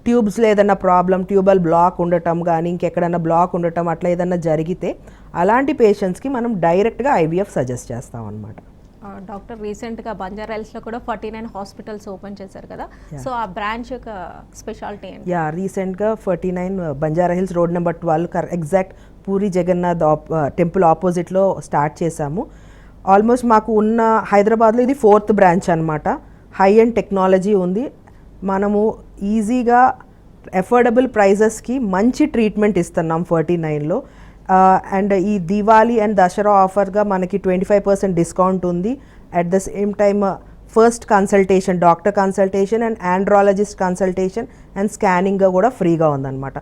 ట్యూబ్స్లో ఏదన్నా ప్రాబ్లం, ట్యూబల్ బ్లాక్ ఉండటం కానీ ఇంకెక్కడన్నా బ్లాక్ ఉండటం అట్లా ఏదన్నా జరిగితే అలాంటి పేషెంట్స్కి మనం డైరెక్ట్గా ఐవీఎఫ్ సజెస్ట్ చేస్తాం అన్నమాట. డాక్టర్ రీసెంట్గా బంజారాహిల్స్లో కూడా 49 హాస్పిటల్స్ ఓపెన్ చేశారు కదా, సో ఆ బ్రాంచ్ యొక్క స్పెషాలిటీ ఏంటి? రీసెంట్గా 49 Banjara Hills road number 12 exact Puri Jagannath temple ఆపోజిట్లో స్టార్ట్ చేశాము. ఆల్మోస్ట్ మాకు ఉన్న హైదరాబాద్లో ఇది 4th బ్రాంచ్ అనమాట. హై అండ్ టెక్నాలజీ ఉంది. మనము ఈజీగా అఫోర్డబుల్ ప్రైజెస్కి మంచి ట్రీట్మెంట్ ఇస్తున్నాం 49లో. అండ్ ఈ దివాళీ అండ్ దసరా ఆఫర్గా మనకి 25% డిస్కౌంట్ ఉంది. At the same time first consultation, doctor consultation and andrologist consultation and scanning కూడా ఫ్రీగా ఉందన్నమాట.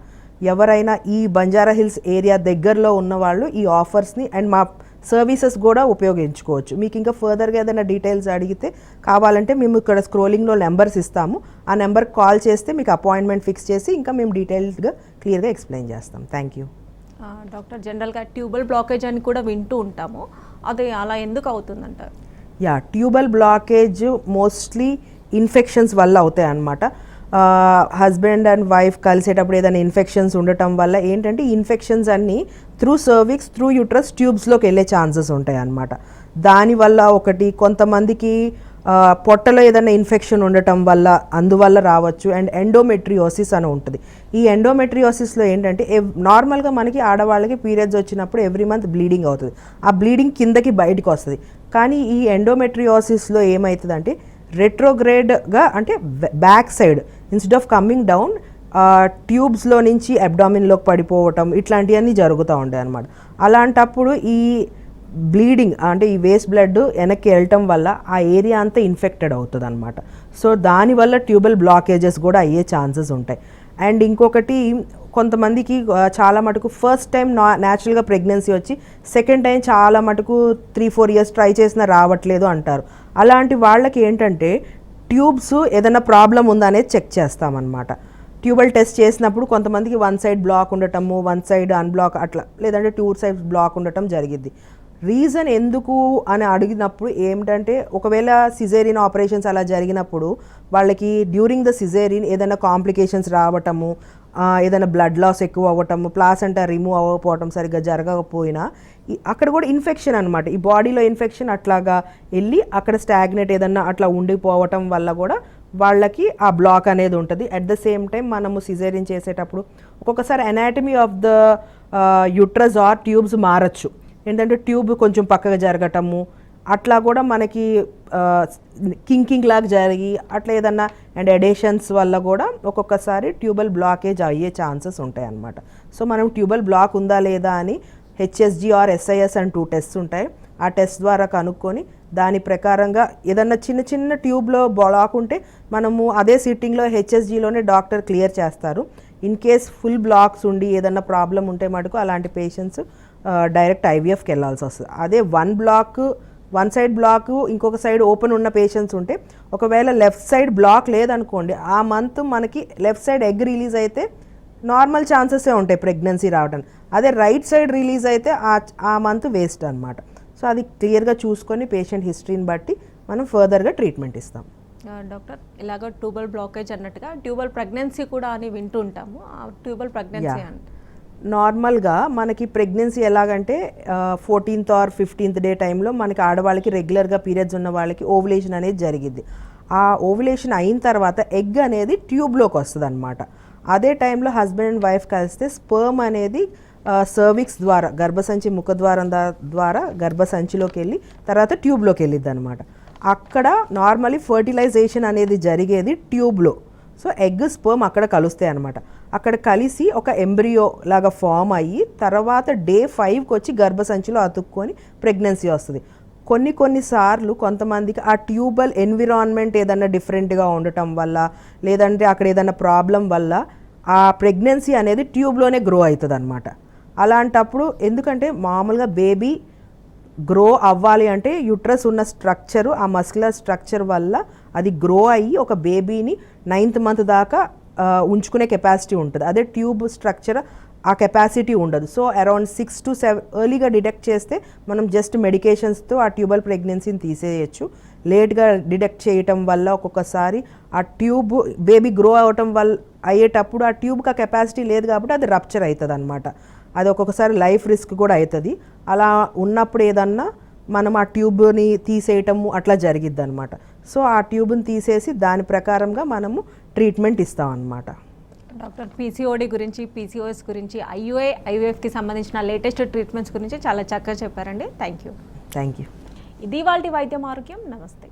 ఎవరైనా ఈ బంజారా హిల్స్ ఏరియా దగ్గరలో ఉన్న వాళ్ళు ఈ ఆఫర్స్ని అండ్ మా సర్వీసెస్ కూడా ఉపయోగించుకోవచ్చు. మీకు ఇంకా ఫర్దర్గా ఏదైనా డీటెయిల్స్ అడిగితే కావాలంటే మేము ఇక్కడ స్క్రోలింగ్లో నెంబర్స్ ఇస్తాము. ఆ నెంబర్కి కాల్ చేస్తే మీకు అపాయింట్మెంట్ ఫిక్స్ చేసి ఇంకా మేము డీటెయిల్డ్గా క్లియర్గా ఎక్స్ప్లెయిన్ చేస్తాం. Thank you. డాక్టర్, జనరల్గా ట్యూబల్ బ్లాకేజ్ అని కూడా వింటూ ఉంటాము, అది అలా ఎందుకు అవుతుందంటారు? ట్యూబల్ బ్లాకేజ్ మోస్ట్లీ ఇన్ఫెక్షన్స్ వల్ల అవుతాయి అన్నమాట. హస్బెండ్ అండ్ వైఫ్ కలిసేటప్పుడు ఏదైనా ఇన్ఫెక్షన్స్ ఉండటం వల్ల ఏంటంటే ఈ ఇన్ఫెక్షన్స్ అన్నీ త్రూ సర్విక్స్, త్రూ యూట్రస్ ట్యూబ్స్లోకి వెళ్ళే ఛాన్సెస్ ఉంటాయి అన్నమాట. దానివల్ల ఒకటి కొంతమందికి పొట్టలో ఏదైనా ఇన్ఫెక్షన్ ఉండటం వల్ల అందువల్ల రావచ్చు. అండ్ ఎండోమెట్రియోసిస్ అని ఉంటుంది. ఈ ఎండోమెట్రియోసిస్లో ఏంటంటే నార్మల్గా మనకి ఆడవాళ్ళకి పీరియడ్స్ వచ్చినప్పుడు ఎవ్రీ మంత్ బ్లీడింగ్ అవుతుంది. ఆ బ్లీడింగ్ కిందకి బయటకు వస్తుంది. కానీ ఈ ఎండోమెట్రియోసిస్లో ఏమవుతుందంటే రెట్రోగ్రేడ్గా, అంటే back side instead of coming down ట్యూబ్స్లో నుంచి అబ్డామిన్లోకి పడిపోవటం ఇట్లాంటివన్నీ జరుగుతూ ఉంటాయి అన్నమాట. అలాంటప్పుడు ఈ బ్లీడింగ్ అంటే ఈ వేస్ట్ బ్లడ్ వెనక్కి వెళ్ళటం వల్ల ఆ ఏరియా అంతా ఇన్ఫెక్టెడ్ అవుతుంది అనమాట. సో దానివల్ల ట్యూబల్ బ్లాకేజెస్ కూడా అయ్యే ఛాన్సెస్ ఉంటాయి. అండ్ ఇంకొకటి కొంతమందికి చాలా మటుకు ఫస్ట్ టైం న్యాచురల్గా ప్రెగ్నెన్సీ వచ్చి సెకండ్ టైం చాలా మటుకు 3-4 years ట్రై చేసినా రావట్లేదు అంటారు. అలాంటి వాళ్ళకి ఏంటంటే ట్యూబ్స్ ఏదైనా ప్రాబ్లం ఉందా అనేది చెక్ చేస్తామన్నమాట. ట్యూబల్ టెస్ట్ చేసినప్పుడు కొంతమందికి 1 side బ్లాక్ ఉండటము, 1 side అన్బ్లాక్ అట్లా, లేదంటే 2 sides బ్లాక్ ఉండటం జరిగింది. రీజన్ ఎందుకు అని అడిగినప్పుడు ఏమిటంటే ఒకవేళ సిజేరియన్ ఆపరేషన్స్ అలా జరిగినప్పుడు వాళ్ళకి డ్యూరింగ్ ద సిజేరియన్ ఏదైనా కాంప్లికేషన్స్ రావటము, ఏదైనా బ్లడ్ లాస్ ఎక్కువ అవ్వటము, ప్లాసెంటా రిమూవ్ అవ్వకపోవటం సరిగ్గా జరగకపోయినా అక్కడ కూడా ఇన్ఫెక్షన్ అనమాట. ఈ బాడీలో ఇన్ఫెక్షన్ అట్లాగా వెళ్ళి అక్కడ స్టాగ్నేట్ ఏదన్నా అట్లా ఉండిపోవటం వల్ల కూడా వాళ్ళకి ఆ బ్లాక్ అనేది ఉంటుంది. అట్ ద సేమ్ టైం మనము సిజేరియన్ చేసేటప్పుడు ఒక్కొక్కసారి anatomy of the uterus or tubes మారచ్చు. ఏంటంటే ట్యూబ్ కొంచెం పక్కగా జరగటము అట్లా కూడా మనకి కింకింగ్ లాగా జరిగి అట్లా ఏదన్నా అండ్ ఎడేషన్స్ వల్ల కూడా ఒక్కొక్కసారి ట్యూబల్ బ్లాకేజ్ అయ్యే ఛాన్సెస్ ఉంటాయి అన్నమాట. సో మనం ట్యూబల్ బ్లాక్ ఉందా లేదా అని హెచ్ఎస్జి ఆర్ ఎస్ఐఎస్ అని 2 టెస్ట్స్ ఉంటాయి. ఆ టెస్ట్ ద్వారా కనుక్కొని దాని ప్రకారంగా ఏదన్నా చిన్న చిన్న ట్యూబ్లో బ్లాక్ ఉంటే మనము అదే సిట్టింగ్లో హెచ్ఎస్జిలోనే డాక్టర్ క్లియర్ చేస్తారు. ఇన్ కేస్ ఫుల్ బ్లాక్స్ ఉండి ఏదన్నా ప్రాబ్లం ఉంటే మటుకు అలాంటి పేషెంట్స్ డైరెక్ట్ ఐవీఎఫ్కి వెళ్ళాల్సి వస్తుంది. అదే వన్ సైడ్ బ్లాక్ ఇంకొక సైడ్ ఓపెన్ ఉన్న పేషెంట్స్ ఉంటే ఒకవేళ లెఫ్ట్ సైడ్ బ్లాక్ లేదనుకోండి ఆ మంత్ మనకి లెఫ్ట్ సైడ్ ఎగ్ రిలీజ్ అయితే నార్మల్ ఛాన్సెసే ఉంటాయి ప్రెగ్నెన్సీ రావడానికి. అదే రైట్ సైడ్ రిలీజ్ అయితే ఆ మంత్ వేస్ట్ అనమాట. సో అది క్లియర్గా చూసుకొని పేషెంట్ హిస్టరీని బట్టి మనం ఫర్దర్గా ట్రీట్మెంట్ ఇస్తాం. డాక్టర్ ఇలాగ ట్యూబల్ బ్లాకేజ్ అన్నట్టుగా ట్యూబల్ ప్రెగ్నెన్సీ కూడా అని వింటూ ఉంటాము. ట్యూబల్ ప్రెగ్నెన్సీ అంటే నార్మల్గా మనకి ప్రెగ్నెన్సీ ఎలాగంటే 14th ఆర్ 15th డే టైంలో మనకి ఆడవాళ్ళకి రెగ్యులర్గా పీరియడ్స్ ఉన్న వాళ్ళకి ఓవులేషన్ అనేది జరిగిద్ది. ఆ ఓవులేషన్ అయిన తర్వాత ఎగ్ అనేది ట్యూబ్లోకి వస్తుంది అనమాట. అదే టైంలో హస్బెండ్ అండ్ వైఫ్ కలిస్తే స్పర్మ్ అనేది సర్విక్స్ ద్వారా గర్భసంచి ముఖద్వారం ద్వారా గర్భసంచిలోకి వెళ్ళి తర్వాత ట్యూబ్లోకి వెళ్ళిద్ది అనమాట. అక్కడ నార్మలీ ఫర్టిలైజేషన్ అనేది జరిగేది ట్యూబ్లో. సో ఎగ్ స్పర్మ్ అక్కడ కలుస్తాయి అనమాట. అక్కడ కలిసి ఒక ఎంబ్రియో లాగా ఫామ్ అయ్యి తర్వాత డే 5కి వచ్చి గర్భసంచిలో అతుక్కొని ప్రెగ్నెన్సీ వస్తుంది. కొన్నిసార్లు కొంతమందికి ఆ ట్యూబల్ ఎన్విరాన్మెంట్ ఏదన్నా డిఫరెంట్గా ఉండటం వల్ల లేదంటే అక్కడ ఏదైనా ప్రాబ్లం వల్ల ఆ ప్రెగ్నెన్సీ అనేది ట్యూబ్లోనే గ్రో అవుతుంది అనమాట. అలాంటప్పుడు ఎందుకంటే మామూలుగా బేబీ గ్రో అవ్వాలి అంటే యుట్రస్ ఉన్న స్ట్రక్చరు ఆ మస్కులర్ స్ట్రక్చర్ వల్ల అది గ్రో అయ్యి ఒక బేబీని 9th మంత్ దాకా ఉంచుకునే కెపాసిటీ ఉంటుంది. అదే ట్యూబ్ స్ట్రక్చర్ ఆ కెపాసిటీ ఉండదు. సో అరౌండ్ 6 to 7 ఎర్లీగా డిటెక్ట్ చేస్తే మనం జస్ట్ మెడికేషన్స్తో ఆ ట్యూబల్ ప్రెగ్నెన్సీని తీసేయచ్చు. లేట్గా డిటెక్ట్ చేయటం వల్ల ఒక్కొక్కసారి ఆ ట్యూబ్ బేబీ గ్రో అవటం వల్ల అయ్యేటప్పుడు ఆ ట్యూబ్కి ఆ కెపాసిటీ లేదు కాబట్టి అది రప్చర్ అవుతుంది అనమాట. అది ఒక్కొక్కసారి లైఫ్ రిస్క్ కూడా అవుతుంది. అలా ఉన్నప్పుడు ఏదన్నా మనం ఆ ట్యూబ్ని తీసేయటము అట్లా జరిగిద్ది అనమాట. సో ఆ ట్యూబ్ని తీసేసి దాని ప్రకారంగా మనము ట్రీట్మెంట్ ఇస్తాం అన్నమాట. డాక్టర్ పీసీఓడి గురించి పీసీఓఎస్ గురించి ఐయుఐ ఐవీఎఫ్కి సంబంధించిన లేటెస్ట్ ట్రీట్మెంట్స్ గురించి చాలా చక్కగా చెప్పారండి. Thank you. Thank you. ఇది వాళ్ళ వైద్యం ఆరోగ్యం. నమస్తే.